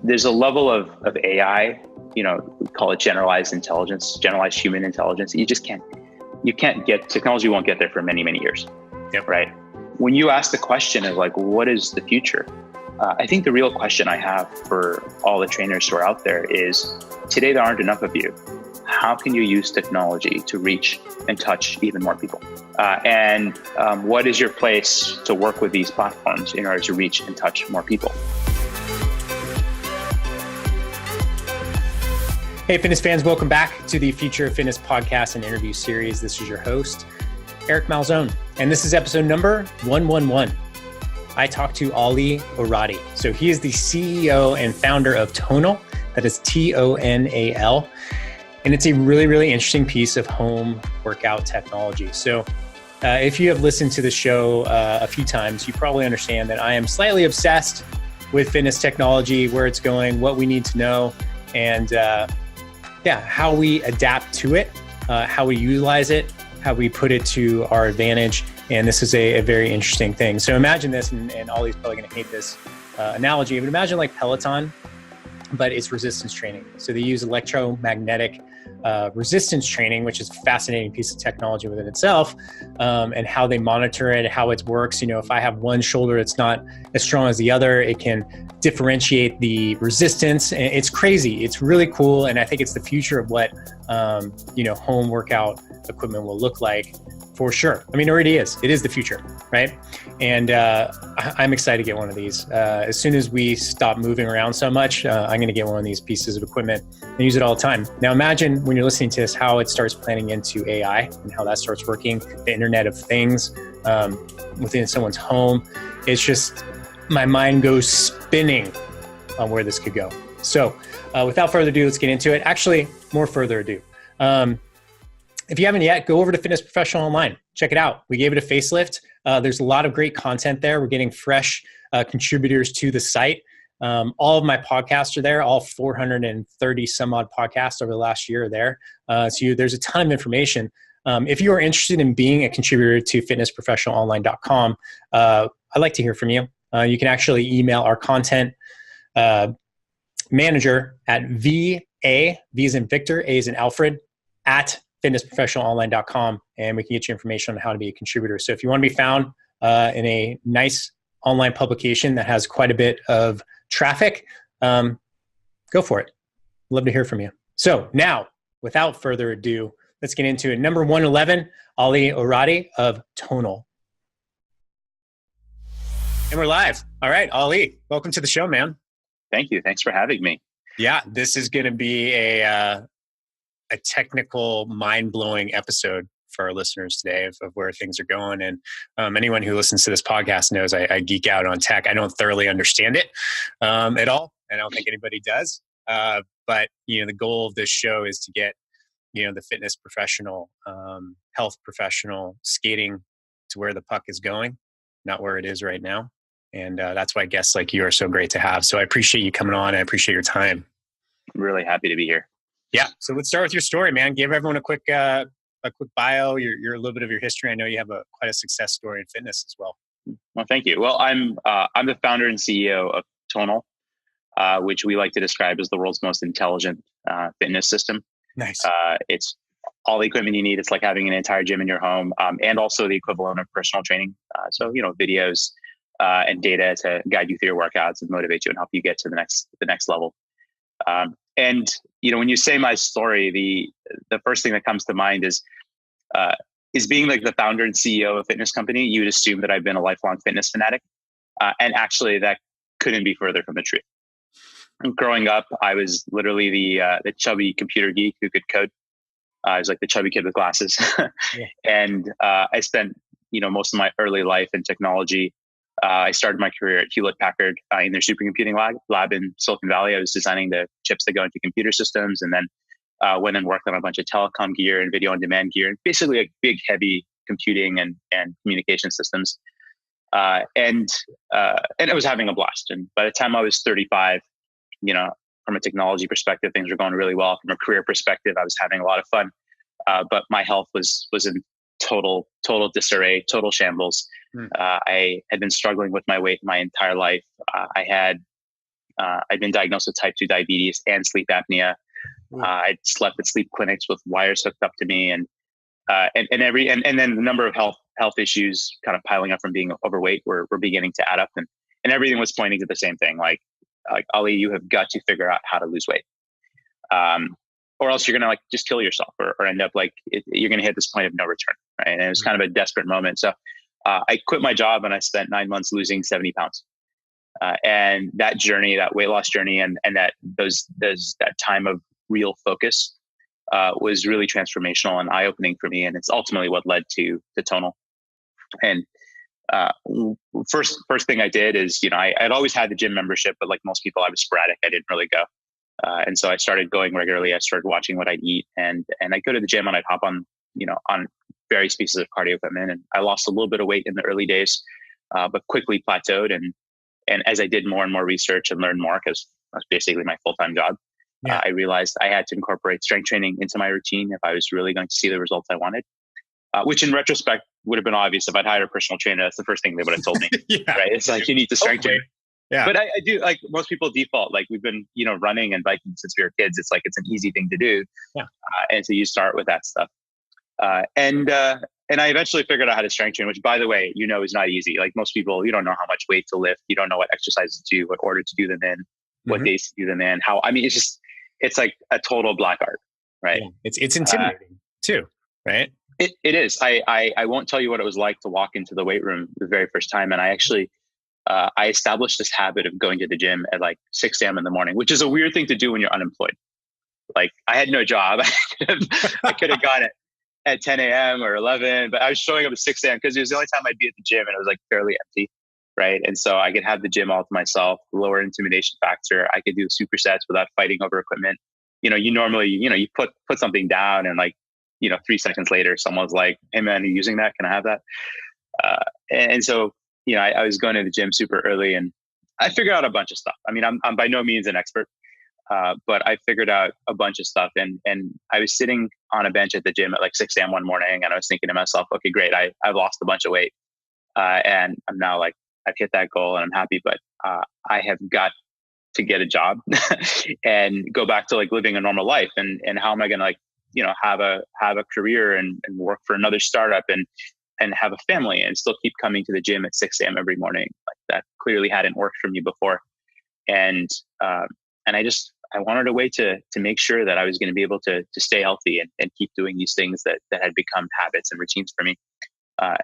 there's a level of AI, we call it generalized intelligence, generalized human intelligence. You can't get, technology won't get there for many, many years. Yep. Right? When you ask the question of like, what is the future? I think the real question I have for all the trainers who are out there is, today there aren't enough of you. How can you use technology to reach and touch even more people? And what is your place to work with these platforms in order to reach and touch more people? Hey, fitness fans, welcome back to the Future of Fitness podcast and interview series. This is your host, Eric Malzone, and this is episode number 111. I talked to Aly Orady. So he is the CEO and founder of Tonal, that is Tonal. And it's a really, really interesting piece of home workout technology. So if you have listened to the show a few times, you probably understand that I am slightly obsessed with fitness technology, where it's going, what we need to know, and how we adapt to it, how we utilize it, how we put it to our advantage. And this is a very interesting thing. So imagine this, and Aly's probably going to hate this analogy, but imagine like Peloton, but it's resistance training. So they use electromagnetic resistance training, which is a fascinating piece of technology within itself, and how they monitor it, how it works. If I have one shoulder that's not as strong as the other, it can differentiate the resistance. And it's crazy. It's really cool. And I think it's the future of what, home workout equipment will look like. For sure. I mean, it already is. It is the future, right? And I'm excited to get one of these. As soon as we stop moving around so much, I'm going to get one of these pieces of equipment and use it all the time. Now, imagine when you're listening to this, how it starts planning into AI and how that starts working, the Internet of Things within someone's home. It's just, my mind goes spinning on where this could go. So without further ado, let's get into it. Actually, more further ado. If you haven't yet, go over to Fitness Professional Online. Check it out. We gave it a facelift. There's a lot of great content there. We're getting fresh contributors to the site. All of my podcasts are there. All 430 some odd podcasts over the last year are there. So there's a ton of information. If you are interested in being a contributor to fitnessprofessionalonline.com, I'd like to hear from you. You can actually email our content manager at V as in Victor, A as in Alfred, at fitnessprofessionalonline.com, and we can get you information on how to be a contributor. So if you want to be found in a nice online publication that has quite a bit of traffic, go for it. Love to hear from you. So now, without further ado, let's get into it. Number 111, Aly Orady of Tonal. And we're live. All right, Aly, welcome to the show, man. Thank you. Thanks for having me. Yeah, this is going to be a technical, mind-blowing episode for our listeners today of where things are going. And anyone who listens to this podcast knows I geek out on tech. I don't thoroughly understand it at all. I don't think anybody does. But the goal of this show is to get the fitness professional, health professional skating to where the puck is going, not where it is right now. And that's why guests like you are so great to have. So I appreciate you coming on. I appreciate your time. I'm really happy to be here. Yeah. So let's start with your story, man. Give everyone a quick bio, your a little bit of your history. I know you have quite a success story in fitness as well. Well, thank you. Well, I'm the founder and CEO of Tonal, which we like to describe as the world's most intelligent fitness system. Nice. It's all the equipment you need. It's like having an entire gym in your home, and also the equivalent of personal training. So videos and data to guide you through your workouts and motivate you and help you get to the next level. And when you say my story, the first thing that comes to mind is being like the founder and CEO of a fitness company. You would assume that I've been a lifelong fitness fanatic, and actually that couldn't be further from the truth. Growing up, I was literally the chubby computer geek who could code. I was like the chubby kid with glasses, yeah. And I spent most of my early life in technology. I started my career at Hewlett-Packard in their supercomputing lab in Silicon Valley. I was designing the chips that go into computer systems, and then went and worked on a bunch of telecom gear and video on demand gear, and basically like big, heavy computing and communication systems. And I was having a blast. And by the time I was 35, from a technology perspective, things were going really well. From a career perspective, I was having a lot of fun. But my health was in total disarray, total shambles. I had been struggling with my weight my entire life. I had I'd been diagnosed with type 2 diabetes and sleep apnea. I'd slept at sleep clinics with wires hooked up to me, and then the number of health issues kind of piling up from being overweight were beginning to add up, and everything was pointing to the same thing. Like Aly, you have got to figure out how to lose weight, or else you're gonna just kill yourself, or end up you're gonna hit this point of no return, right? And it was kind of a desperate moment. So I quit my job and I spent 9 months losing 70 pounds. And that journey, that weight loss journey, and that that time of real focus was really transformational and eye-opening for me. And it's ultimately what led to Tonal. And first thing I did is, I'd always had the gym membership, but like most people, I was sporadic. I didn't really go. And so I started going regularly. I started watching what I'd eat, and I'd go to the gym and I'd hop on various pieces of cardio equipment. And I lost a little bit of weight in the early days, but quickly plateaued. And as I did more and more research and learned more, because that's basically my full-time job, I realized I had to incorporate strength training into my routine if I was really going to see the results I wanted, which in retrospect would have been obvious. If I'd hired a personal trainer, that's the first thing they would have told me. Right? It's like, you need to strength train. Yeah. But I do, like most people default, like we've been, running and biking since we were kids. It's like, it's an easy thing to do. Yeah. And so you start with that stuff. And I eventually figured out how to strength train, which, by the way, is not easy. Like most people, you don't know how much weight to lift. You don't know what exercises to do, what order to do them in, what days to do them in, it's like a total black art, right? Yeah. It's intimidating too, right? It is. I won't tell you what it was like to walk into the weight room the very first time. And I actually, I established this habit of going to the gym at like 6 a.m. in the morning, which is a weird thing to do when you're unemployed. Like I had no job. I could have gone at 10 a.m. or 11, but I was showing up at 6 a.m. because it was the only time I'd be at the gym, and it was like fairly empty, right? And so I could have the gym all to myself, lower intimidation factor. I could do supersets without fighting over equipment. You normally, you put something down, and 3 seconds later, someone's like, "Hey man, are you using that? Can I have that?" And so, I was going to the gym super early, and I figured out a bunch of stuff. I mean, I'm by no means an expert, but I figured out a bunch of stuff. And I was sitting on a bench at the gym at like 6 a.m. one morning, and I was thinking to myself, okay, great. I've lost a bunch of weight. And I'm now like, I've hit that goal and I'm happy, but I have got to get a job and go back to like living a normal life. And how am I going to have a career and work for another startup and have a family and still keep coming to the gym at 6 a.m. every morning? Like that clearly hadn't worked for me before. And I wanted a way to make sure that I was going to be able to stay healthy and keep doing these things that had become habits and routines for me.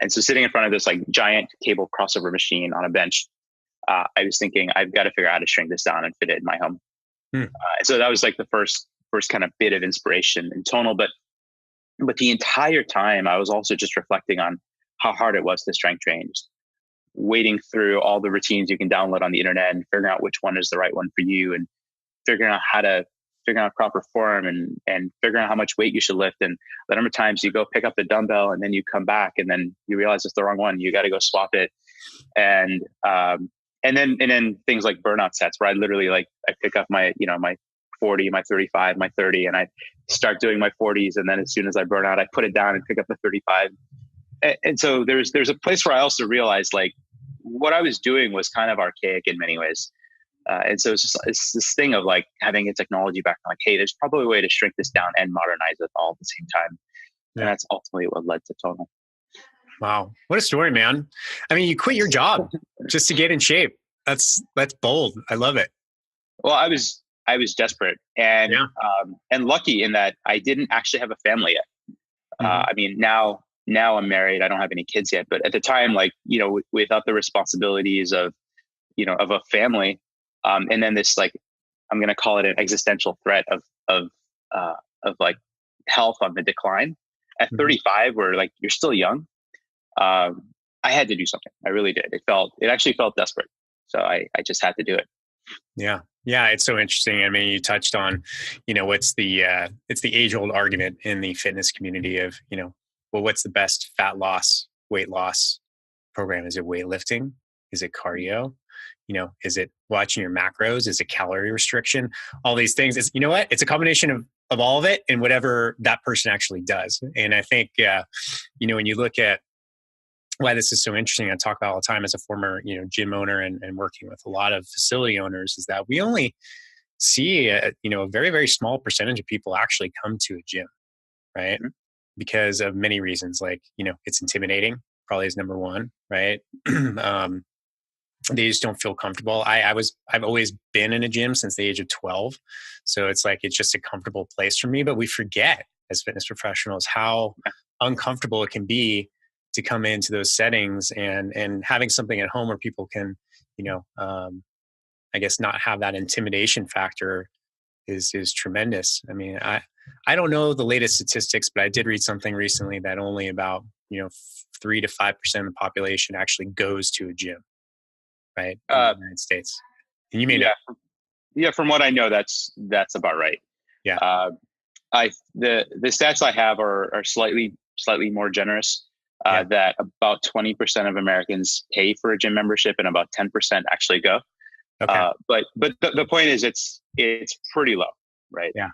And so sitting in front of this like giant cable crossover machine on a bench, I was thinking, I've got to figure out how to shrink this down and fit it in my home. And so that was like the first kind of bit of inspiration in Tonal. But the entire time I was also just reflecting on how hard it was to strength train, just wading through all the routines you can download on the internet and figuring out which one is the right one for you, and figuring out how to figure out proper form and figuring out how much weight you should lift. And the number of times you go pick up the dumbbell and then you come back and then you realize it's the wrong one. You got to go swap it. And then things like burnout sets where I literally I pick up my 40, my 35, my 30, and I start doing my 40s. And then as soon as I burn out, I put it down and pick up the 35. And so there's a place where I also realized like what I was doing was kind of archaic in many ways. And so it's this thing of like having a technology background, like, hey, there's probably a way to shrink this down and modernize it all at the same time. Yeah. And that's ultimately what led to Tonal. Wow. What a story, man. I mean, you quit your job just to get in shape. That's bold. I love it. Well, I was desperate and lucky in that I didn't actually have a family yet. I mean, now I'm married. I don't have any kids yet, but at the time, without the responsibilities of a family, and then this I'm going to call it an existential threat of like health on the decline at 35, where like you're still young. I had to do something. I really did. It actually felt desperate. So I just had to do it. Yeah. Yeah. It's so interesting. I mean, you touched on, it's the age old argument in the fitness community of, well, what's the best fat loss, weight loss program? Is it weightlifting? Is it cardio? Is it watching your macros? Is it calorie restriction? All these things. It's, it's a combination of all of it and whatever that person actually does. And I think, when you look at why this is so interesting, I talk about all the time as a former, gym owner and working with a lot of facility owners, is that we only see a very, very small percentage of people actually come to a gym, right? Mhm. Because of many reasons, like, it's intimidating, probably is number one, right? They just don't feel comfortable. I've always been in a gym since the age of 12. So it's like, it's just a comfortable place for me, but we forget as fitness professionals how uncomfortable it can be to come into those settings, and having something at home where people can, I guess, not have that intimidation factor is tremendous. I mean, I don't know the latest statistics, but I did read something recently that only about 3 to 5% of the population actually goes to a gym, right, in the United States. And you may know. Yeah, from what I know, that's about right. Yeah. The stats I have are slightly more generous. That about 20% of Americans pay for a gym membership, and about 10% actually go. Okay. But the point is, it's pretty low, right? Yeah.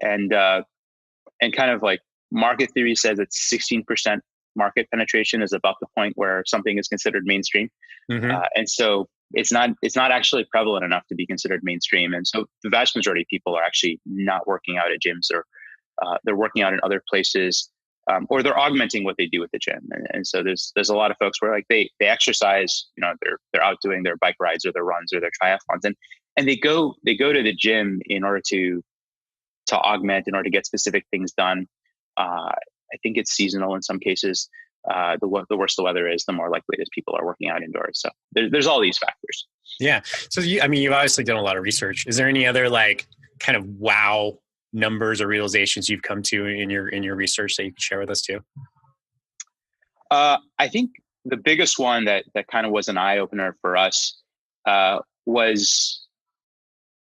And kind of like market theory says it's 16% market penetration is about the point where something is considered mainstream. Mm-hmm. And so it's not actually prevalent enough to be considered mainstream. And so the vast majority of people are actually not working out at gyms, or they're working out in other places, or they're augmenting what they do at the gym. And so there's a lot of folks where like they exercise, they're out doing their bike rides or their runs or their triathlons, and they go to the gym in order to augment, in order to get specific things done. I think it's seasonal in some cases. The worse the weather is, the more likely it is people are working out indoors. So there's all these factors. Yeah. So you've obviously done a lot of research. Is there any other like kind of wow numbers or realizations you've come to in your research that you can share with us too? I think the biggest one that kind of was an eye opener for us was,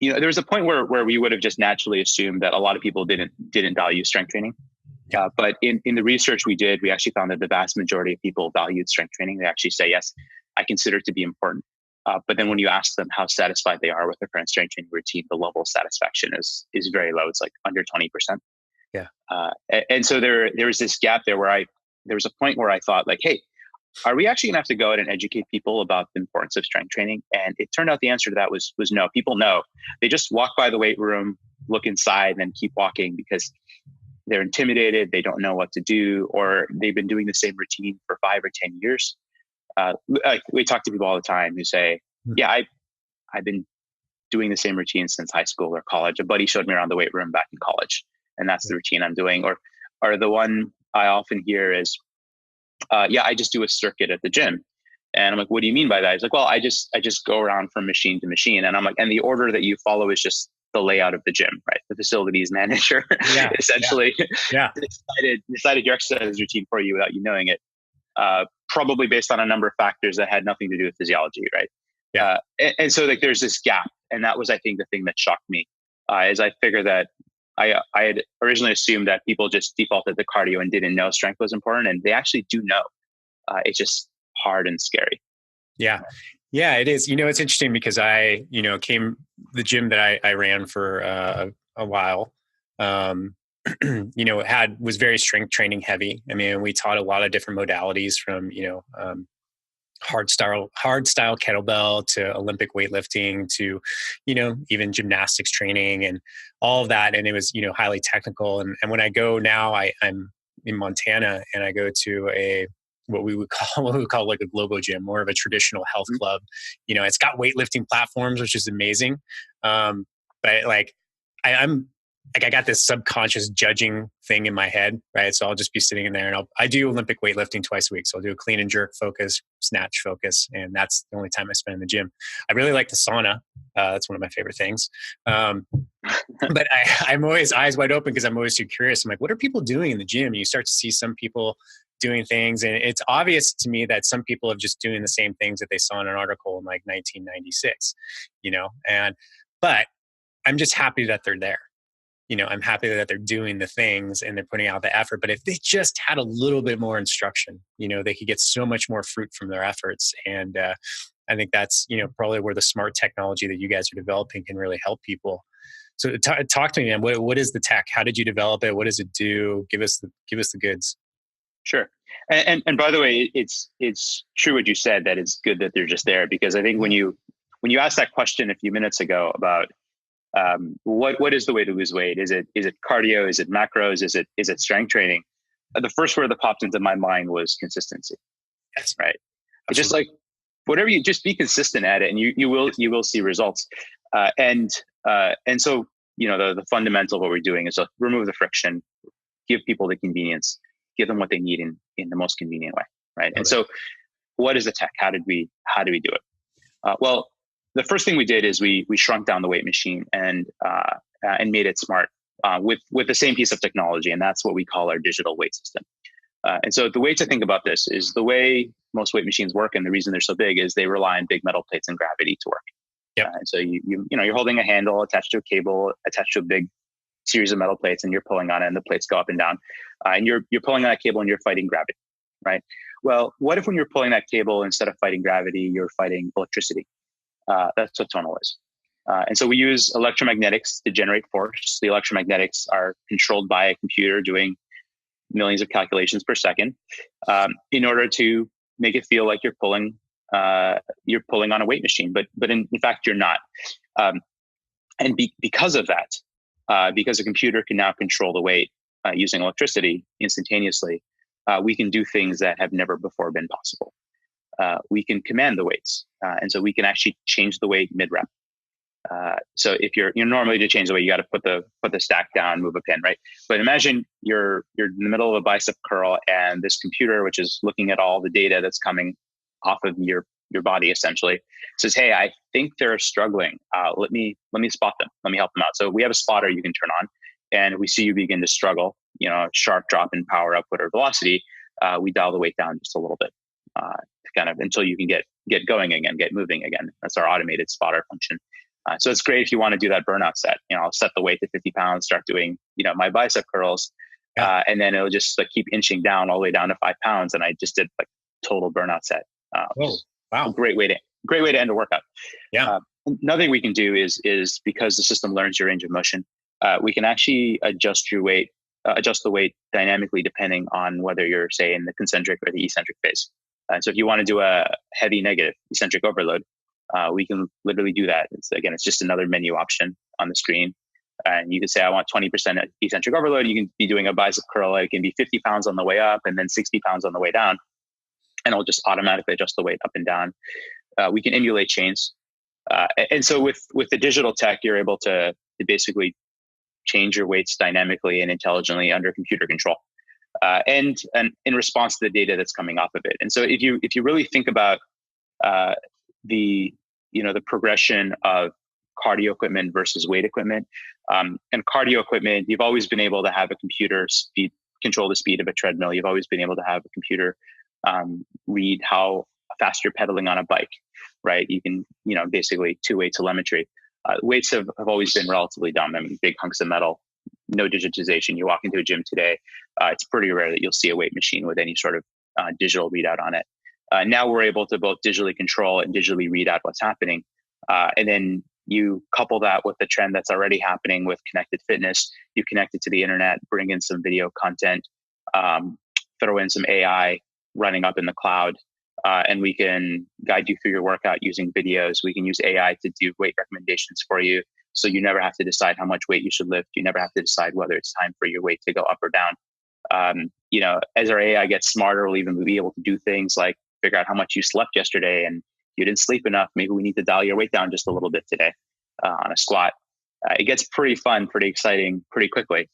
there was a point where we would have just naturally assumed that a lot of people didn't value strength training. But in the research we did, we actually found that the vast majority of people valued strength training. They actually say, yes, I consider it to be important. But then when you ask them how satisfied they are with their current strength training routine, the level of satisfaction is very low. It's like under 20%. Yeah. And so there was this gap there where there was a point where I thought like, hey, are we actually gonna have to go out and educate people about the importance of strength training? And it turned out the answer to that was no. People know. They just walk by the weight room, look inside, and then keep walking because they're intimidated. They don't know what to do, or they've been doing the same routine for 5 or 10 years. We talk to people all the time who say, yeah, I've been doing the same routine since high school or college. A buddy showed me around the weight room back in college, and that's the routine I'm doing. Or the one I often hear is, yeah, I just do a circuit at the gym. And I'm like, what do you mean by that? He's like, well, I just go around from machine to machine. And I'm like, and the order that you follow is just the layout of the gym, right? The facilities manager essentially decided your exercise routine for you without you knowing it. Probably based on a number of factors that had nothing to do with physiology, right? Yeah. And so like there's this gap, and that was, I think, the thing that shocked me, is I figured that I had originally assumed that people just defaulted to cardio and didn't know strength was important, and they actually do know. It's just hard and scary. Yeah. Yeah, it is. It's interesting because I, the gym that I ran for a while, was very strength training heavy. I mean, we taught a lot of different modalities from, hard style kettlebell to Olympic weightlifting to, even gymnastics training and all of that. And it was, highly technical. And when I go now, I'm in Montana, and I go to what we would call like a Globo gym, more of a traditional health club. It's got weightlifting platforms, which is amazing. But like I'm like, I got this subconscious judging thing in my head, right? So I'll just be sitting in there, and I do Olympic weightlifting twice a week. So I'll do a clean and jerk focus, snatch focus. And that's the only time I spend in the gym. I really like the sauna. That's one of my favorite things. But I'm always eyes wide open because I'm always too curious. I'm like, what are people doing in the gym? And you start to see some people doing things, and it's obvious to me that some people are just doing the same things that they saw in an article in like 1996, but I'm just happy that they're there. I'm happy that they're doing the things and they're putting out the effort. But if they just had a little bit more instruction, they could get so much more fruit from their efforts. And I think that's, probably where the smart technology that you guys are developing can really help people. So talk to me, man. What is the tech? How did you develop it? What does it do? Give us the goods. Sure. And by the way, it's true what you said, that it's good that they're just there, because I think when you asked that question a few minutes ago about what is the way to lose weight? Is it cardio? Is it macros? Is it strength training? The first word that popped into my mind was consistency. Yes. Right. Absolutely. It's just like whatever, you just be consistent at it, and you will see results. And so the fundamental of what we're doing is remove the friction, give people the convenience, give them what they need in the most convenient way. Right. And so what is the tech? How do we do it? Well, the first thing we did is we shrunk down the weight machine and made it smart with the same piece of technology, and that's what we call our digital weight system. And so the way to think about this is the way most weight machines work, and the reason they're so big is they rely on big metal plates and gravity to work. Yep. And so you're holding a handle attached to a cable, attached to a big series of metal plates, and you're pulling on it, and the plates go up and down, and you're pulling on that cable and you're fighting gravity, right? Well, what if when you're pulling that cable, instead of fighting gravity, you're fighting electricity? That's what Tonal is. And so we use electromagnetics to generate force. The electromagnetics are controlled by a computer doing millions of calculations per second in order to make it feel like you're pulling on a weight machine, but in fact you're not. Because of that, because a computer can now control the weight using electricity instantaneously, we can do things that have never before been possible. We can command the weights, and so we can actually change the weight mid-rep. So if you're normally, to change the weight, you got to put the stack down, move a pin, right? But imagine you're in the middle of a bicep curl, and this computer, which is looking at all the data that's coming off of your body, essentially says, "Hey, I think they're struggling. Let me spot them. Let me help them out." So we have a spotter you can turn on, and we see you begin to struggle, sharp drop in power output or velocity. We dial the weight down just a little bit, kind of until you can get going again, get moving again. That's our automated spotter function. So it's great if you want to do that burnout set. I'll set the weight to 50 pounds, start doing, my bicep curls, and then it'll just keep inching down all the way down to 5 pounds. And I just did total burnout set. Wow. Great way to end a workout. Yeah. Another thing we can do is because the system learns your range of motion, we can actually adjust the weight dynamically depending on whether you're, say, in the concentric or the eccentric phase. So if you want to do a heavy negative eccentric overload, we can literally do that. It's just another menu option on the screen. And you can say, I want 20% eccentric overload. You can be doing a bicep curl. It can be 50 pounds on the way up and then 60 pounds on the way down. And it'll just automatically adjust the weight up and down. We can emulate chains. And so with the digital tech, you're able to basically change your weights dynamically and intelligently under computer control. And in response to the data that's coming off of it. And so if you really think about the progression of cardio equipment versus weight equipment, and cardio equipment, you've always been able to have a computer control the speed of a treadmill. You've always been able to have a computer read how fast you're pedaling on a bike, right? You can, basically two-way telemetry. Weights have always been relatively dumb. I mean, big hunks of metal, no digitization. You walk into a gym today, it's pretty rare that you'll see a weight machine with any sort of digital readout on it. Now we're able to both digitally control and digitally read out what's happening. And then you couple that with the trend that's already happening with connected fitness. You connect it to the internet, bring in some video content, throw in some AI running up in the cloud, and we can guide you through your workout using videos. We can use AI to do weight recommendations for you. So you never have to decide how much weight you should lift. You never have to decide whether it's time for your weight to go up or down. As our AI gets smarter, we'll even be able to do things like figure out how much you slept yesterday, and you didn't sleep enough. Maybe we need to dial your weight down just a little bit today on a squat. It gets pretty fun, pretty exciting, pretty quickly.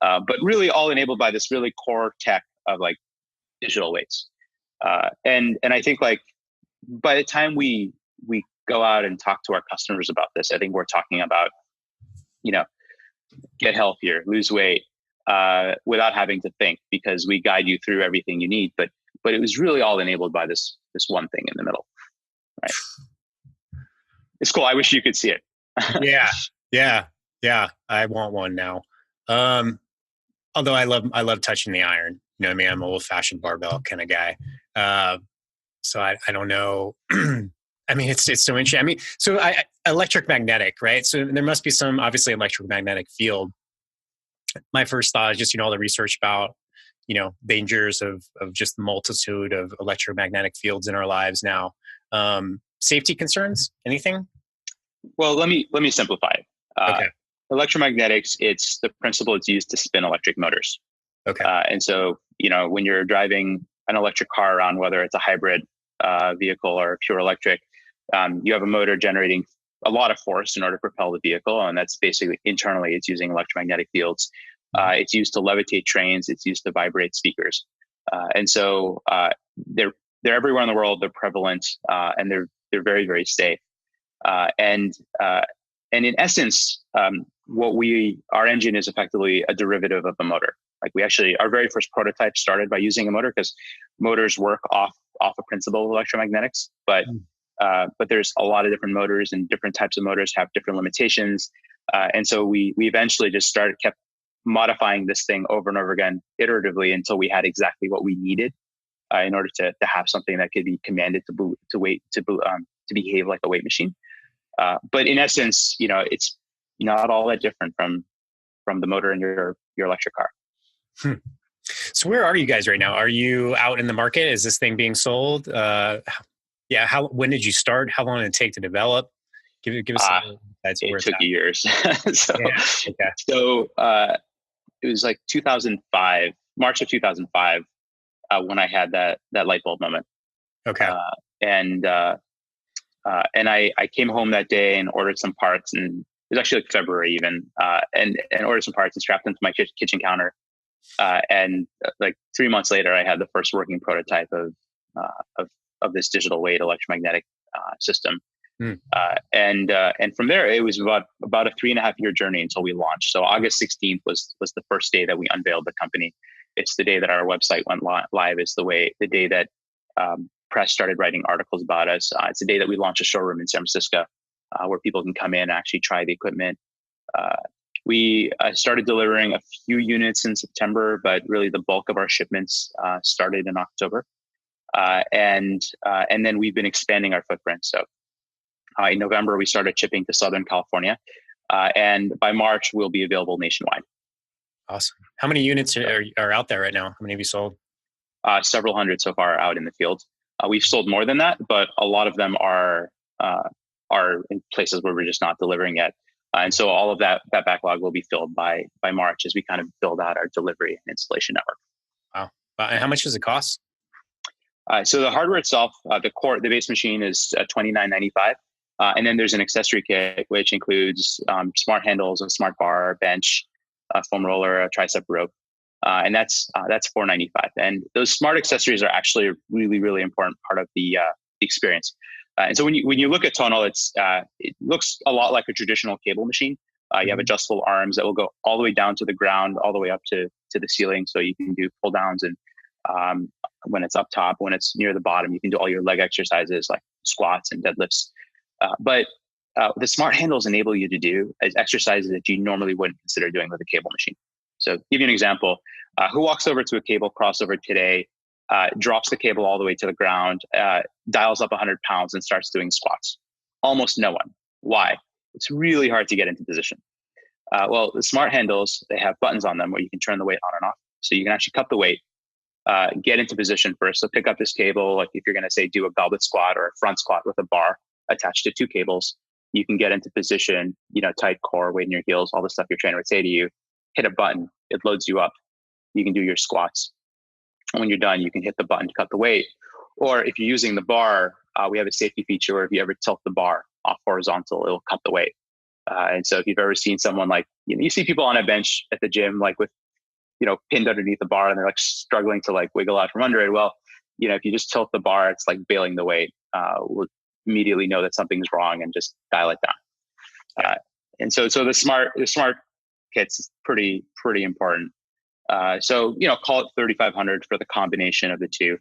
But really all enabled by this really core tech of digital weights. And I think by the time we go out and talk to our customers about this, I think we're talking about, get healthier, lose weight, without having to think, because we guide you through everything you need. But it was really all enabled by this one thing in the middle, right? It's cool. I wish you could see it. Yeah. I want one now. Although I love touching the iron. You know what I mean? I'm an old-fashioned barbell kind of guy. So I don't know. I mean, it's so interesting. I mean, so electric magnetic, right? So there must be some obviously electromagnetic field. My first thought is just, all the research about, dangers of just the multitude of electromagnetic fields in our lives now. Safety concerns, anything? Well, let me simplify it. Okay. Electromagnetics, it's the principle it's used to spin electric motors. Okay. And so, when you're driving an electric car around, whether it's a hybrid vehicle or pure electric, you have a motor generating a lot of force in order to propel the vehicle. And that's basically internally, it's using electromagnetic fields. It's used to levitate trains. It's used to vibrate speakers. And so they're everywhere in the world. They're prevalent, and they're very, very safe. And in essence, our engine is effectively a derivative of a motor. Like our very first prototype started by using a motor, because motors work off a principle of electromagnetics. But there's a lot of different motors, and different types of motors have different limitations. And so we eventually just kept modifying this thing over and over again, iteratively, until we had exactly what we needed in order to have something that could be commanded to behave like a weight machine. But in essence, it's not all that different from the motor in your electric car. So where are you guys right now? Are you out in the market? Is this thing being sold? When did you start? How long did it take to develop? Give us some insights. It took years. So it was like 2005, March of 2005, when I had that light bulb moment. Okay. And I came home that day and ordered some parts, and it was actually like February even, and ordered some parts and strapped them to my kitchen counter. And like 3 months later, I had the first working prototype of this digital weight electromagnetic system. And from there, it was about a 3.5-year journey until we launched. So August 16th was the first day that we unveiled the company. It's the day that our website went live. It's the day that press started writing articles about us. It's the day that we launched a showroom in San Francisco, where people can come in and actually try the equipment. We started delivering a few units in September, but really the bulk of our shipments started in October. And then we've been expanding our footprint. So in November, we started shipping to Southern California. And by March, we'll be available nationwide. Awesome. How many units are out there right now? How many have you sold? Several hundred so far out in the field. We've sold more than that, but a lot of them are in places where we're just not delivering yet. And so all of that backlog will be filled by March as we kind of build out our delivery and installation network. Wow. And how much does it cost? So the hardware itself, the base machine is $29.95. And then there's an accessory kit, which includes smart handles, a smart bar, bench, a foam roller, a tricep rope. And that's $4.95. And those smart accessories are actually a really, really important part of the experience. And so when you look at Tonal, it looks a lot like a traditional cable machine. You have adjustable arms that will go all the way down to the ground, all the way up to the ceiling. So you can do pull downs, and when it's up top, when it's near the bottom, you can do all your leg exercises like squats and deadlifts. But the smart handles enable you to do exercises that you normally wouldn't consider doing with a cable machine. So give you an example. Who walks over to a cable crossover today, drops the cable all the way to the ground, dials up 100 pounds and starts doing squats? Almost no one. Why? It's really hard to get into position. Well, the smart handles, they have buttons on them where you can turn the weight on and off. So you can actually cut the weight, get into position first. So pick up this cable, like if you're going to say do a goblet squat or a front squat with a bar attached to 2 cables, you can get into position, tight core, weight in your heels, all the stuff your trainer would say to you. Hit a button, it loads you up. You can do your squats. And when you're done, you can hit the button to cut the weight. Or if you're using the bar, we have a safety feature where if you ever tilt the bar off horizontal, it'll cut the weight. And so if you've ever seen someone like, you see people on a bench at the gym, like with, pinned underneath the bar and they're like struggling to like wiggle out from under it. Well, if you just tilt the bar, it's like bailing the weight. We'll immediately know that something's wrong and just dial it down. And so the smart kits is pretty important. So call it $3,500 for the combination of the two,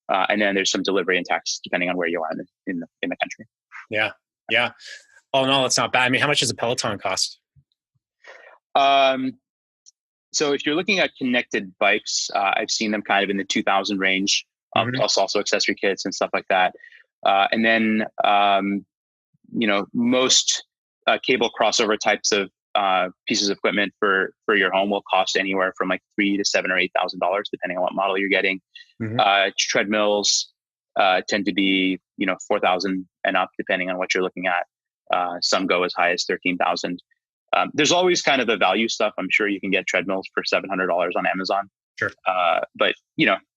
and then there's some delivery and tax depending on where you are in the country. Yeah. All in all, it's not bad. I mean, how much does a Peloton cost? So if you're looking at connected bikes, I've seen them kind of in the 2,000 range, plus also accessory kits and stuff like that. And then most cable crossover types of pieces of equipment for your home will cost anywhere from like $3,000 to $7,000 or $8,000, depending on what model you're getting. Treadmills tend to be, $4,000 and up, depending on what you're looking at. Some go as high as $13,000. There's always kind of the value stuff. I'm sure you can get treadmills for $700 on Amazon. Sure. But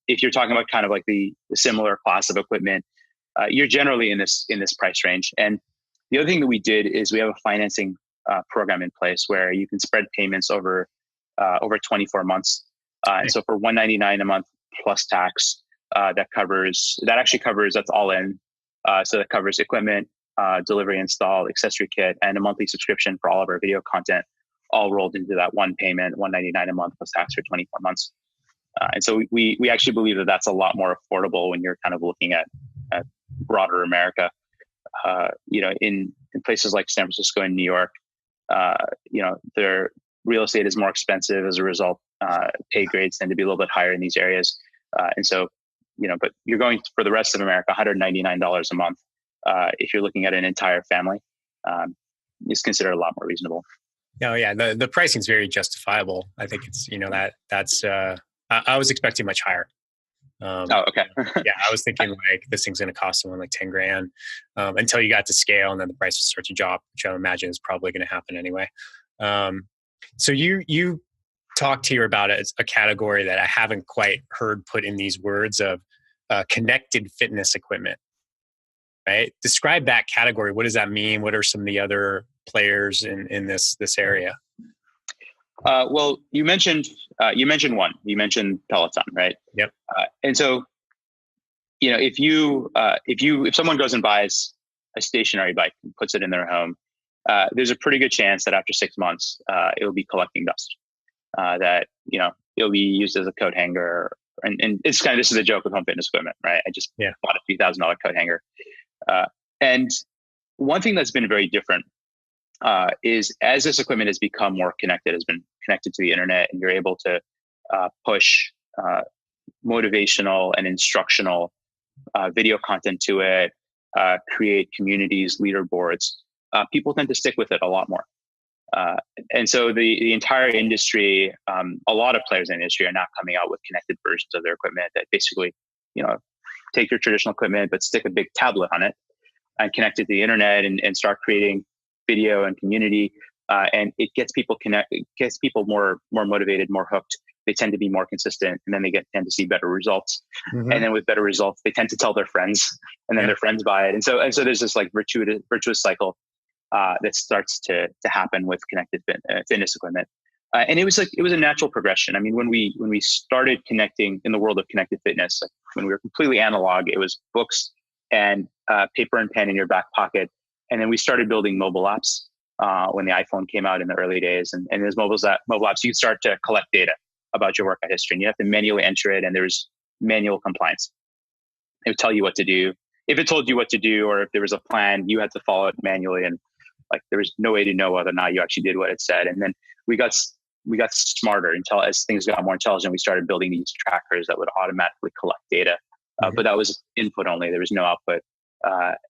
if you're talking about kind of like the similar class of equipment, you're generally in this price range. And the other thing that we did is we have a financing program in place where you can spread payments over 24 months. And so for $199 a month plus tax, that's all in. So that covers equipment, delivery, install, accessory kit, and a monthly subscription for all of our video content, all rolled into that one payment, $199 a month plus tax for 24 months. And so we actually believe that that's a lot more affordable when you're kind of looking at broader America. In places like San Francisco and New York, their real estate is more expensive as a result. Pay grades tend to be a little bit higher in these areas. And so, but you're going for the rest of America, $199 a month. If you're looking at an entire family, is considered a lot more reasonable. No, yeah, the pricing is very justifiable. I think it's, that's I was expecting much higher. Okay. Yeah, I was thinking like this thing's going to cost someone like $10,000 until you got to scale, and then the price would start to drop, which I imagine is probably going to happen anyway. So you talked here about it as a category that I haven't quite heard put in these words of connected fitness equipment. Right? Describe that category. What does that mean? What are some of the other players in this if you mentioned one. You mentioned Peloton, right? Yep. And so, if someone goes and buys a stationary bike and puts it in their home, there's a pretty good chance that after 6 months, it will be collecting dust. That it'll be used as a coat hanger, and it's kind of, this is a joke with home fitness equipment, right? I just bought a $3,000 coat hanger, and one thing that's been very different is as this equipment has become more connected, has been connected to the internet, and you're able to push motivational and instructional video content to it, create communities, leaderboards, people tend to stick with it a lot more. And so the entire industry, a lot of players in the industry are now coming out with connected versions of their equipment that basically, take your traditional equipment, but stick a big tablet on it and connect it to the internet and start creating video and community. And it gets people gets people more motivated, more hooked. They tend to be more consistent, and then they tend to see better results. Mm-hmm. And then with better results, they tend to tell their friends, and then their friends buy it. And so there's this like virtuous cycle that starts to happen with connected fitness equipment. And it was a natural progression. I mean, when we started connecting in the world of connected fitness, like when we were completely analog, it was books and paper and pen in your back pocket. And then we started building mobile apps when the iPhone came out in the early days. And as mobile apps, you start to collect data about your workout history, and you have to manually enter it. And there's manual compliance. It would tell you what to do. If it told you what to do, or if there was a plan, you had to follow it manually. And like, there was no way to know whether or not you actually did what it said. And then we got smarter until as things got more intelligent, we started building these trackers that would automatically collect data. But that was input only. There was no output.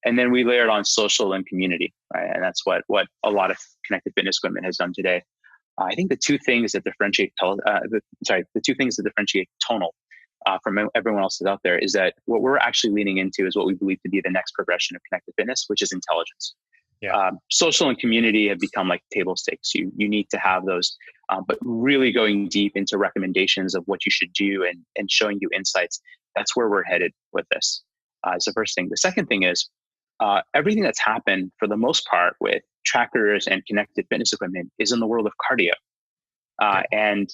And then we layered on social and community, right? And that's what a lot of connected fitness equipment has done today. I think the two things that differentiate Tonal from everyone else that's out there is that what we're actually leaning into is what we believe to be the next progression of connected fitness, which is intelligence. Yeah. Social and community have become like table stakes. You need to have those, but really going deep into recommendations of what you should do and showing you insights. That's where we're headed with this. Is the first thing. The second thing is everything that's happened for the most part with trackers and connected fitness equipment is in the world of cardio. And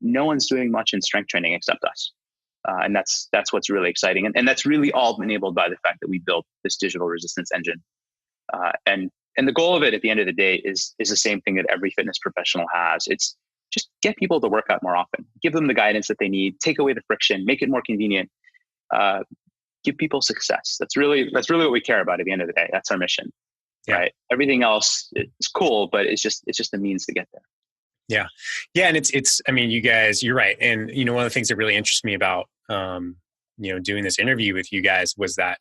no one's doing much in strength training except us. And that's what's really exciting. And that's really all enabled by the fact that we built this digital resistance engine. And the goal of it at the end of the day is the same thing that every fitness professional has. It's just get people to work out more often, give them the guidance that they need, take away the friction, make it more convenient, give people success. That's really what we care about at the end of the day. That's our mission, right? Everything else is cool, but it's just a means to get there. Yeah. Yeah. And it's, I mean, you guys, you're right. And, one of the things that really interests me about, doing this interview with you guys was that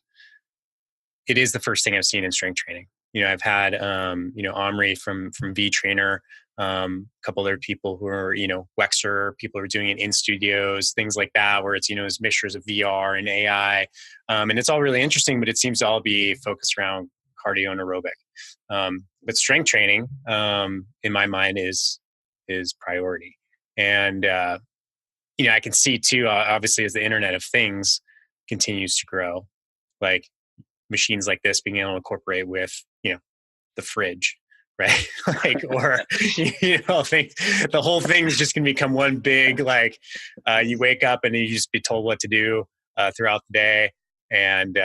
it is the first thing I've seen in strength training. I've had, Omri from vTrainer, a couple other people who are, Wexer, people who are doing it in studios, things like that, where it's, it's mixtures of VR and AI. And it's all really interesting, but it seems to all be focused around cardio and aerobic. But strength training, in my mind, is priority. And, I can see too, obviously, as the Internet of Things continues to grow, like machines like this being able to incorporate with, the fridge, right? Like, or, the whole thing's just going to become one big, like, you wake up and you just be told what to do throughout the day. And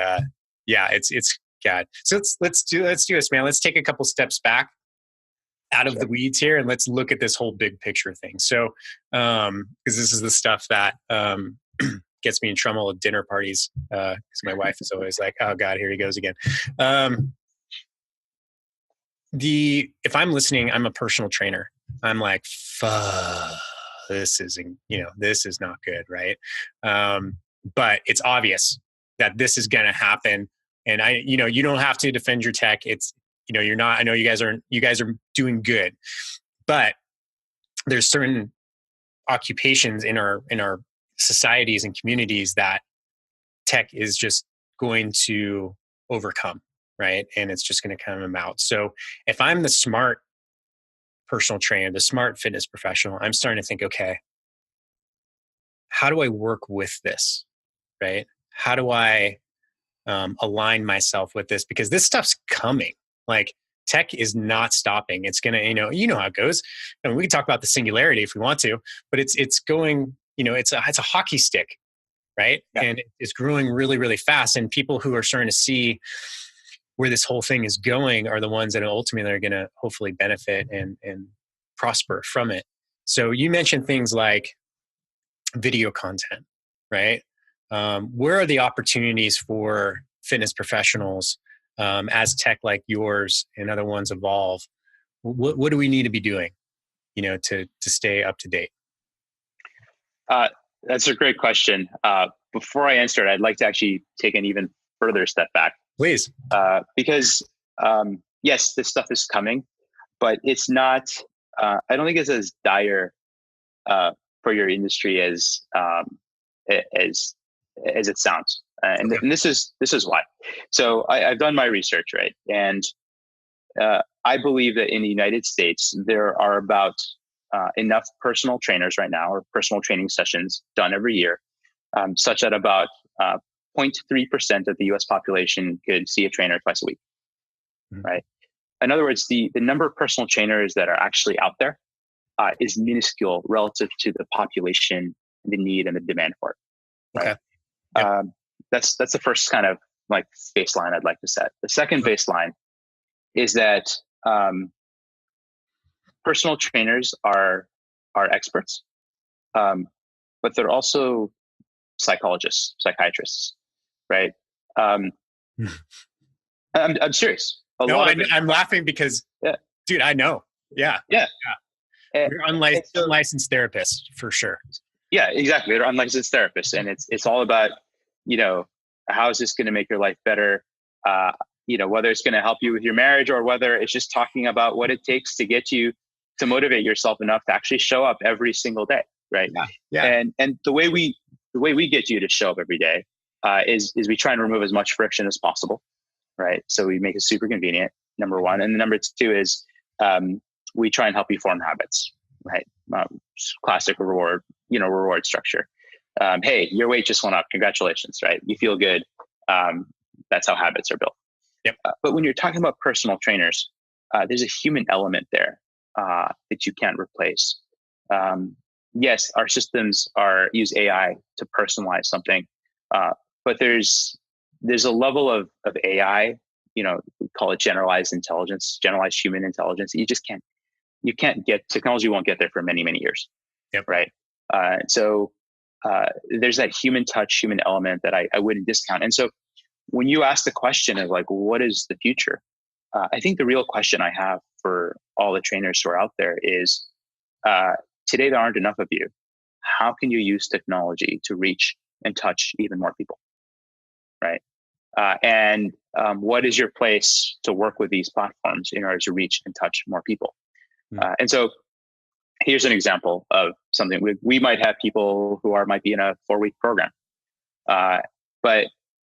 it's God. So let's do this, man. Let's take a couple steps back out of the weeds here, and let's look at this whole big picture thing. So, because this is the stuff that gets me in trouble at dinner parties, because my wife is always like, "Oh God, here he goes again." If I'm listening, I'm a personal trainer. I'm like, fuck, this isn't, this is not good, right? But it's obvious that this is going to happen, and you don't have to defend your tech. It's, you're not. I know you guys are doing good, but there's certain occupations in our societies and communities that tech is just going to overcome, right? And it's just going to come out. So if I'm the smart personal trainer, the smart fitness professional, I'm starting to think, okay, how do I work with this, right? How do I align myself with this? Because this stuff's coming. Like, tech is not stopping. It's going to, you know how it goes. I mean, we can talk about the singularity if we want to, but it's going, it's a hockey stick, right? Yeah. And it's growing really, really fast. And people who are starting to see where this whole thing is going are the ones that ultimately are going to hopefully benefit and prosper from it. So you mentioned things like video content, right? Where are the opportunities for fitness professionals as tech like yours and other ones evolve? What do we need to be doing, to stay up to date? That's a great question. Before I answer it, I'd like to actually take an even further step back. Please. Because yes, this stuff is coming, but it's not, I don't think it's as dire for your industry as it sounds. And this is why. So I've done my research, right? And I believe that in the United States, there are about enough personal trainers right now, or personal training sessions done every year, such that about 0.3% of the US population could see a trainer twice a week, right? In other words, the number of personal trainers that are actually out there is minuscule relative to the population, the need, and the demand for it. Right? Okay. Yep. That's the first kind of like baseline I'd like to set. The second baseline is that personal trainers are experts, but they're also psychologists, psychiatrists, right? I'm serious. I'm laughing because, dude, I know. Yeah. You're unlicensed therapists for sure. Yeah, exactly. They're unlicensed therapists, and it's all about, how is this going to make your life better? Whether it's going to help you with your marriage or whether it's just talking about what it takes to get you to motivate yourself enough to actually show up every single day, right? Yeah. And the way we get you to show up every day is we try and remove as much friction as possible, right? So we make it super convenient, number one. And number two is we try and help you form habits, right? Classic reward structure. Hey, your weight just went up. Congratulations, right? You feel good. That's how habits are built. Yep. But when you're talking about personal trainers, there's a human element there that you can't replace. Yes, our systems use AI to personalize something, but there's a level of AI, we call it generalized intelligence, generalized human intelligence. You can't get, technology won't get there for many, many years. Yep. Right. So there's that human touch, human element that I wouldn't discount. And so when you ask the question of like, what is the future? I think the real question I have for all the trainers who are out there is, today there aren't enough of you. How can you use technology to reach and touch even more people? Right. and what is your place to work with these platforms in order to reach and touch more people? And so here's an example of something. We might have people who might be in a 4-week program, but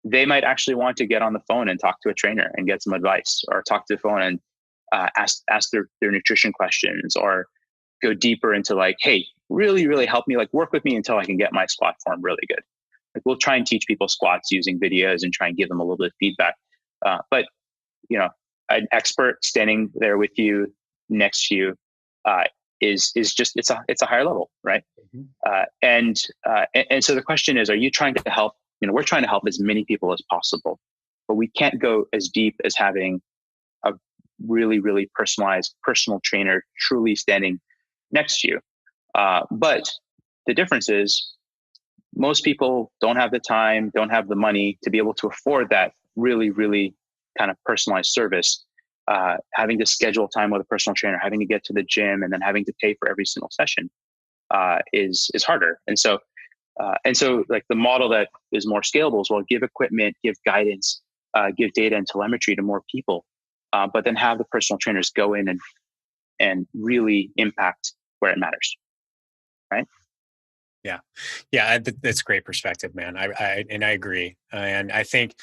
they might actually want to get on the phone and talk to a trainer and get some advice, or talk to the phone and ask their nutrition questions, or go deeper into like, hey, really help me, like work with me until I can get my squat form really good. Like we'll try and teach people squats using videos and try and give them a little bit of feedback. But an expert standing there with you, next to you, is just it's a higher level, right? And so the question is, are you trying to help? We're trying to help as many people as possible, but we can't go as deep as having a really personalized personal trainer truly standing next to you. But the difference is, most people don't have the time, don't have the money to be able to afford that really kind of personalized service. Having to schedule time with a personal trainer, having to get to the gym, and then having to pay for every single session is harder. And so like the model that is more scalable is, well, give equipment, give guidance, give data and telemetry to more people, but then have the personal trainers go in and really impact where it matters. Right? Yeah, that's great perspective, man. I agree, and I think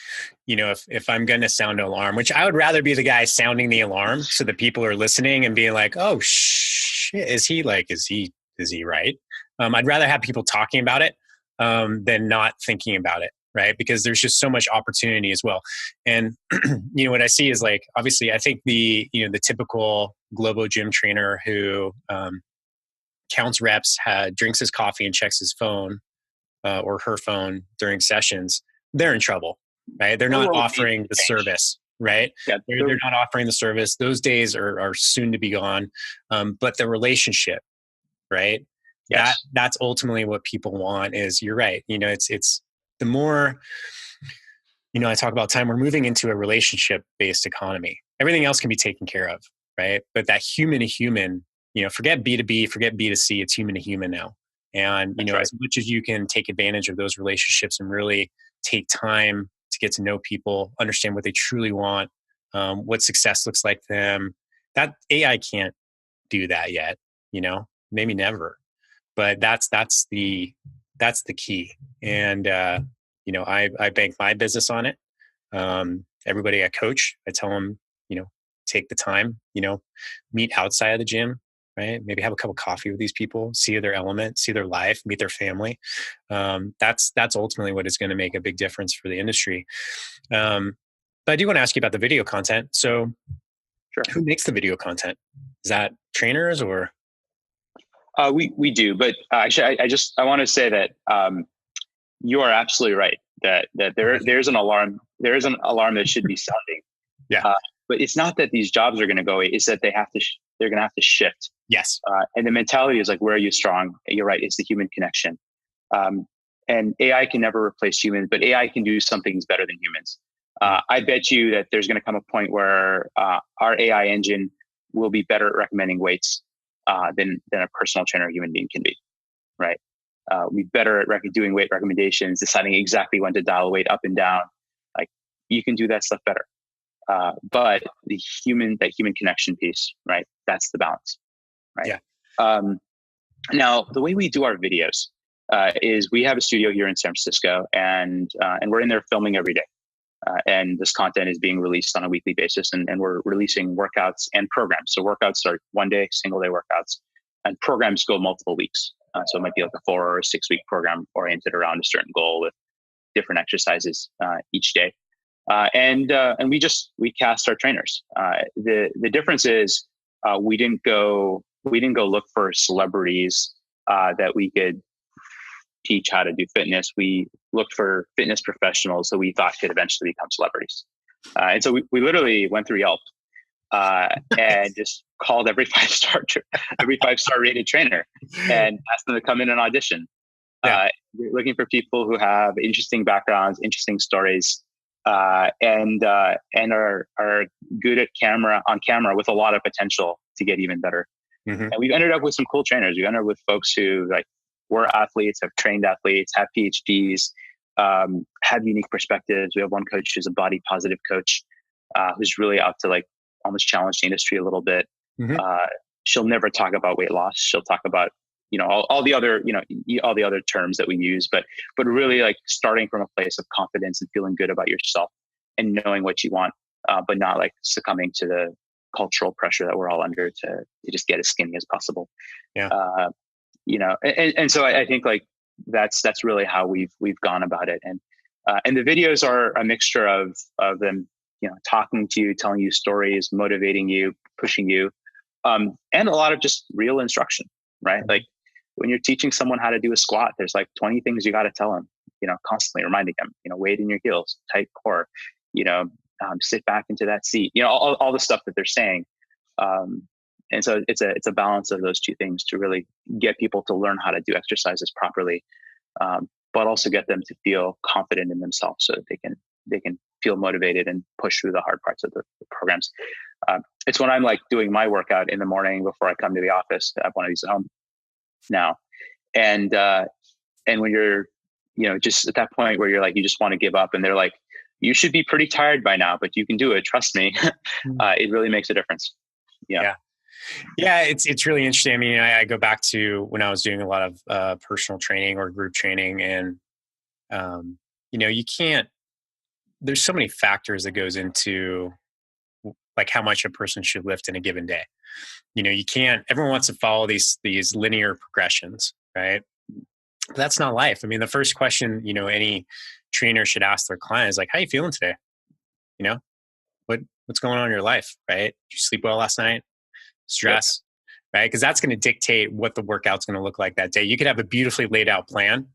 if I'm going to sound an alarm, which I would rather be the guy sounding the alarm, so that people are listening and being like, oh shit, is he right? I'd rather have people talking about it than not thinking about it, right? Because there's just so much opportunity as well. And what I see is, like, obviously, I think the typical Globo gym trainer who counts reps, drinks his coffee and checks his phone or her phone during sessions, they're in trouble, right? They're not offering the service, right? Yeah, they're not offering the service. Those days are soon to be gone. But the relationship, right? Yes. That's ultimately what people want. Is, you're right. It's the more, I talk about time, we're moving into a relationship-based economy. Everything else can be taken care of, right? But that human to human, forget B2B, forget B2C, it's human to human now. And, That's right. As much as you can take advantage of those relationships and really take time to get to know people, understand what they truly want, what success looks like to them, that AI can't do that yet, maybe never. But that's the key. And, I bank my business on it. Everybody I coach, I tell them, take the time, meet outside of the gym, right? Maybe have a cup of coffee with these people, see their element, see their life, meet their family. That's ultimately what is going to make a big difference for the industry. But I do want to ask you about the video content. So Sure. Who makes the video content? Is that trainers or? We do, but actually, I want to say that you are absolutely right that there's an alarm that should be sounding. Yeah. But it's not that these jobs are going to go away. It's that they're going to have to shift. Yes. And the mentality is like, where are you strong? You're right. It's the human connection. And AI can never replace humans, but AI can do some things better than humans. I bet you that there's going to come a point where our AI engine will be better at recommending weights than a personal trainer human being can be, right? We're better at doing weight recommendations, deciding exactly when to dial weight up and down. Like, you can do that stuff better. But that human connection piece, right? That's the balance, right? Yeah. Now, the way we do our videos is we have a studio here in San Francisco, and we're in there filming every day. And this content is being released on a weekly basis, and we're releasing workouts and programs. So workouts are 1 day, single day workouts, and programs go multiple weeks. So it might be like a 4 or 6 week program oriented around a certain goal with different exercises each day. And we cast our trainers. The difference is we didn't go look for celebrities that we could teach how to do fitness. We looked for fitness professionals that we thought could eventually become celebrities. And so we literally went through Yelp and just called every 5-star rated trainer and asked them to come in and audition. Yeah. We're looking for people who have interesting backgrounds, interesting stories, and are good at on camera with a lot of potential to get even better. Mm-hmm. And we've ended up with some cool trainers. We ended up with folks who were athletes, have trained athletes, have PhDs, have unique perspectives. We have one coach who's a body positive coach, who's really out to like almost challenge the industry a little bit. Mm-hmm. She'll never talk about weight loss. She'll talk about, all the other, all the other terms that we use, but really like starting from a place of confidence and feeling good about yourself and knowing what you want, but not like succumbing to the cultural pressure that we're all under to just get as skinny as possible. Yeah. And so I think like that's really how we've gone about it. And the videos are a mixture of them, talking to you, telling you stories, motivating you, pushing you, and a lot of just real instruction, right? Mm-hmm. Like when you're teaching someone how to do a squat, there's like 20 things you got to tell them, constantly reminding them, weight in your heels, tight core, sit back into that seat, all the stuff that they're saying. And so it's a balance of those two things to really get people to learn how to do exercises properly, but also get them to feel confident in themselves so that they can feel motivated and push through the hard parts of the programs. It's when I'm like doing my workout in the morning before I come to the office. I have one of these at home now, and when you're just at that point where you're like you just want to give up, and they're like, you should be pretty tired by now, but you can do it, trust me. It really makes a difference. Yeah, it's really interesting. I mean, I go back to when I was doing a lot of personal training or group training, and you can't. There's so many factors that goes into like how much a person should lift in a given day. You can't. Everyone wants to follow these linear progressions, right? But that's not life. I mean, the first question any trainer should ask their client is like, "How you feeling today? What's going on in your life, right? Did you sleep well last night? Stress, right? Because that's going to dictate what the workout's going to look like that day. You could have a beautifully laid out plan,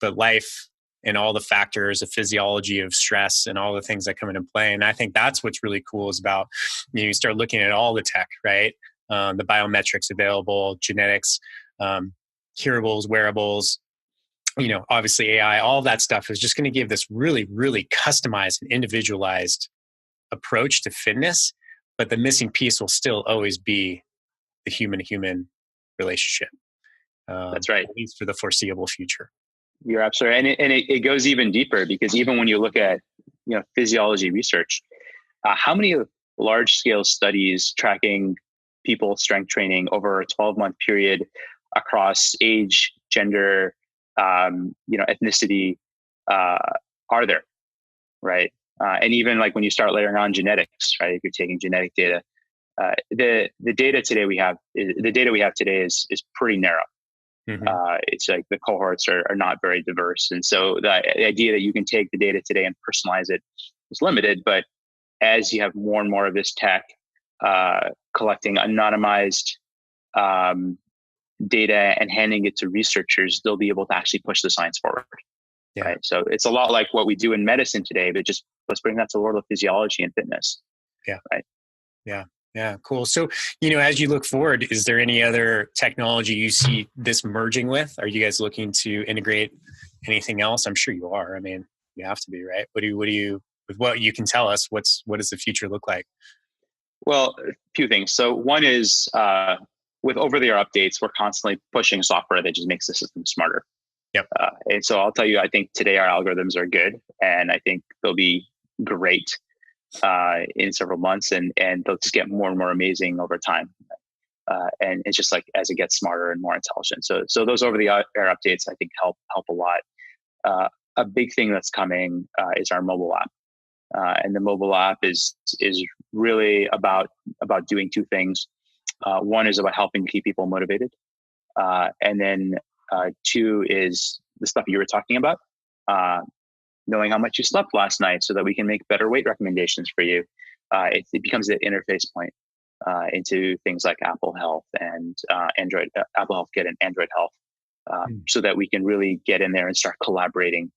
but life and all the factors, the physiology of stress and all the things that come into play. And I think that's what's really cool is about, you start looking at all the tech, right? The biometrics available, genetics, hearables, wearables, obviously AI, all that stuff is just going to give this really, really customized and individualized approach to fitness. But the missing piece will still always be the human-to-human relationship. That's right. At least for the foreseeable future. You're absolutely right. And it goes even deeper, because even when you look at physiology research, how many large-scale studies tracking people's strength training over a 12-month period across age, gender, ethnicity are there, right? And even like when you start layering on genetics, right? If you're taking genetic data, the data we have today is pretty narrow. Mm-hmm. It's like the cohorts are not very diverse, and so the idea that you can take the data today and personalize it is limited. But as you have more and more of this tech collecting anonymized data and handing it to researchers, they'll be able to actually push the science forward. Yeah. Right. So it's a lot like what we do in medicine today, but just let's bring that to the world of physiology and fitness. Yeah. Right. Yeah. Yeah. Cool. So, as you look forward, is there any other technology you see this merging with? Are you guys looking to integrate anything else? I'm sure you are. I mean, you have to be, right? What do you, with what you can tell us, what does the future look like? Well, a few things. So one is, with over-the-air updates, we're constantly pushing software that just makes the system smarter. Yep. And so I'll tell you, I think today our algorithms are good, and I think they'll be great in several months, and they'll just get more and more amazing over time. And it's just like as it gets smarter and more intelligent. So those over-the-air updates, I think, help a lot. A big thing that's coming is our mobile app, and the mobile app is really about doing two things. One is about helping keep people motivated, and then two is the stuff you were talking about, knowing how much you slept last night so that we can make better weight recommendations for you. It becomes the interface point into things like Apple Health and Android, Apple Health Kit and Android Health, so that we can really get in there and start collaborating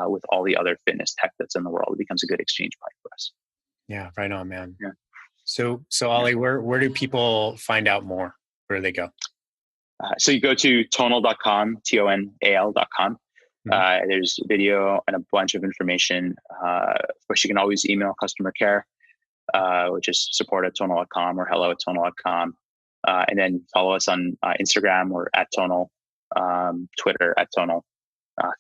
with all the other fitness tech that's in the world. It becomes a good exchange point for us. Yeah, right on, man. Yeah. So Aly, where do people find out more? Where do they go? So you go to tonal.com, tonal.com. Mm-hmm. There's video and a bunch of information. Of course, you can always email customer care, which is support@tonal.com or hello@tonal.com. And then follow us on Instagram or @tonal, Twitter @tonal.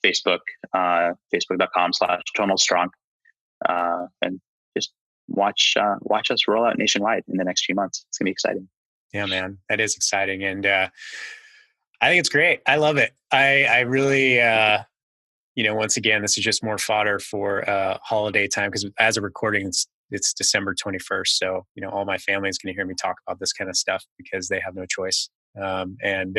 Facebook, facebook.com/Tonal Strong, and just watch us roll out nationwide in the next few months. It's gonna be exciting. Yeah, man, that is exciting, and I think it's great. I love it. I really, once again, this is just more fodder for holiday time, because as a recording, it's December 21st. So, all my family is going to hear me talk about this kind of stuff because they have no choice. And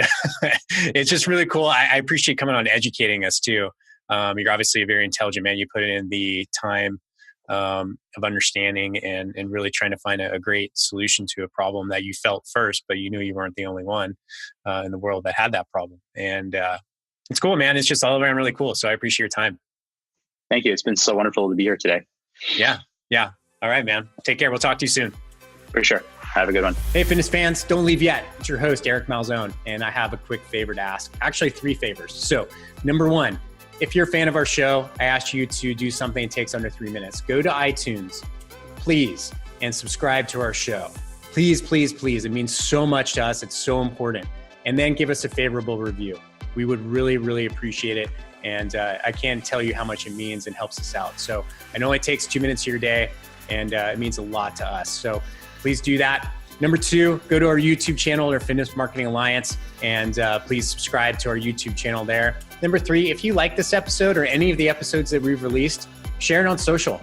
it's just really cool. I appreciate coming on and educating us too. You're obviously a very intelligent man. You put in the time of understanding and really trying to find a great solution to a problem that you felt first, but you knew you weren't the only one in the world that had that problem. And it's cool, man. It's just all around really cool. So I appreciate your time. Thank you. It's been so wonderful to be here today. Yeah. All right, man. Take care. We'll talk to you soon. For sure. Have a good one. Hey, fitness fans, don't leave yet. It's your host, Eric Malzone, and I have a quick favor to ask. Actually, 3 favors. So, number 1, if you're a fan of our show, I ask you to do something that takes under 3 minutes. Go to iTunes, please, and subscribe to our show. Please, please, please. It means so much to us. It's so important. And then give us a favorable review. We would really, really appreciate it. And I can't tell you how much it means and helps us out. So I know it takes 2 minutes of your day, and it means a lot to us. So please do that. Number 2, go to our YouTube channel, our Fitness Marketing Alliance, and please subscribe to our YouTube channel there. Number 3, if you like this episode or any of the episodes that we've released, share it on social.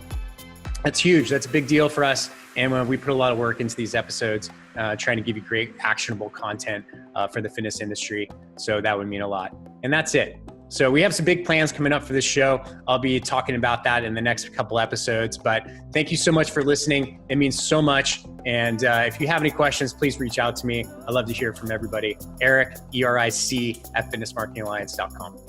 That's huge. That's a big deal for us. And we put a lot of work into these episodes, trying to give you great actionable content for the fitness industry. So that would mean a lot. And that's it. So we have some big plans coming up for this show. I'll be talking about that in the next couple episodes, but thank you so much for listening. It means so much. And if you have any questions, please reach out to me. I'd love to hear from everybody. Eric, ERIC @fitnessmarketingalliance.com.